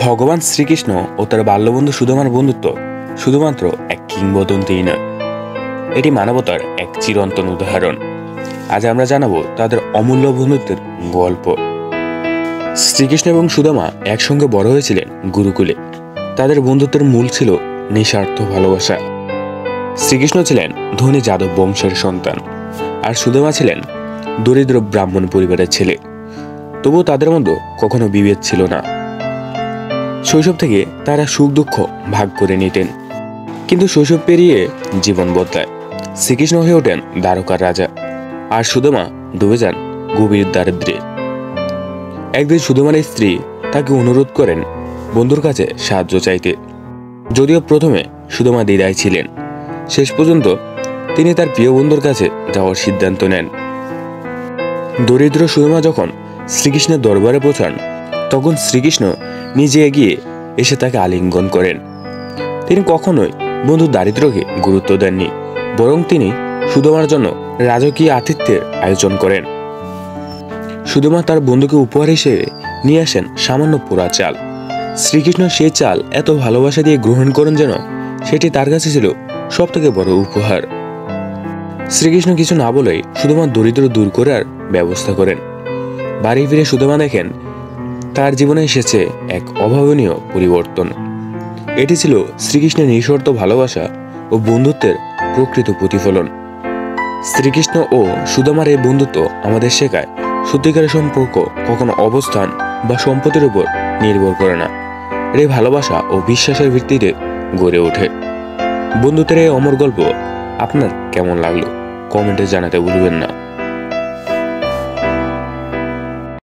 ভগবান শ্রীকৃষ্ণ ও তার বাল্যবন্ধু সুদামার বন্ধুত্ব শুধুমাত্র এক কিংবদন্তিই নয়, এটি মানবতার এক চিরন্তন উদাহরণ। আজ আমরা জানাবো তাদের অমূল্য বন্ধুত্বের গল্প। শ্রীকৃষ্ণ এবং সুদামা একসঙ্গে বড় হয়েছিলেন গুরুকুলে। তাদের বন্ধুত্বের মূল ছিল নিঃস্বার্থ ভালোবাসা। শ্রীকৃষ্ণ ছিলেন ধনী যাদব বংশের সন্তান, আর সুদামা ছিলেন দরিদ্র ব্রাহ্মণ পরিবারের ছেলে। তবুও তাদের মধ্যে কখনো বিভেদ ছিল না। শৈশব থেকে তারা সুখ দুঃখ ভাগ করে নিতেন, কিন্তু শৈশব পেরিয়ে জীবন বদলায়। শ্রীকৃষ্ণ হয়ে ওঠেন দ্বারকার রাজা, আর সুদামা ডুবে যান গভীর দারিদ্র্যে। একদিন সুদামার স্ত্রী তাকে অনুরোধ করেন বন্ধুর কাছে সাহায্য চাইতে। যদিও প্রথমে সুদামা দ্বিধায় ছিলেন, শেষ পর্যন্ত তিনি তার প্রিয় বন্ধুর কাছে যাওয়ার সিদ্ধান্ত নেন। দরিদ্র সুদামা যখন শ্রীকৃষ্ণের দরবারে পৌঁছান, তখন শ্রীকৃষ্ণ নিজে এগিয়ে এসে তাকে আলিঙ্গন করেন। তিনি কখনোই বন্ধুর দারিদ্র্যকে গুরুত্ব দেননি, বরং তিনি সুদামার জন্য রাজকীয় আতিথ্যের আয়োজন করেন। সুদামা তার বন্ধুকে উপহার হিসেবে নিয়ে আসেন সামান্য পোড়া চাল। শ্রীকৃষ্ণ সেই চাল এত ভালোবাসা দিয়ে গ্রহণ করেন যেন সেটি তার কাছে ছিল সব থেকে বড় উপহার। শ্রীকৃষ্ণ কিছু না বলেই সুদামার দরিদ্র দূর করার ব্যবস্থা করেন। বাড়ি ফিরে সুদামা দেখেন তার জীবনে এসেছে এক অভাবনীয় পরিবর্তন। এটি ছিল শ্রীকৃষ্ণের নিঃশর্ত ভালোবাসা ও বন্ধুত্বের প্রকৃত প্রতিফলন। শ্রীকৃষ্ণ ও সুদামার এই বন্ধুত্ব আমাদের শেখায়, সত্যিকারের সম্পর্ক কখনো অবস্থান বা সম্পত্তির উপর নির্ভর করে না। এই ভালোবাসা ও বিশ্বাসের ভিত্তিতে গড়ে ওঠে। বন্ধুত্বের এই অমর গল্প আপনার কেমন লাগলো কমেন্টে জানাতে ভুলবেন না।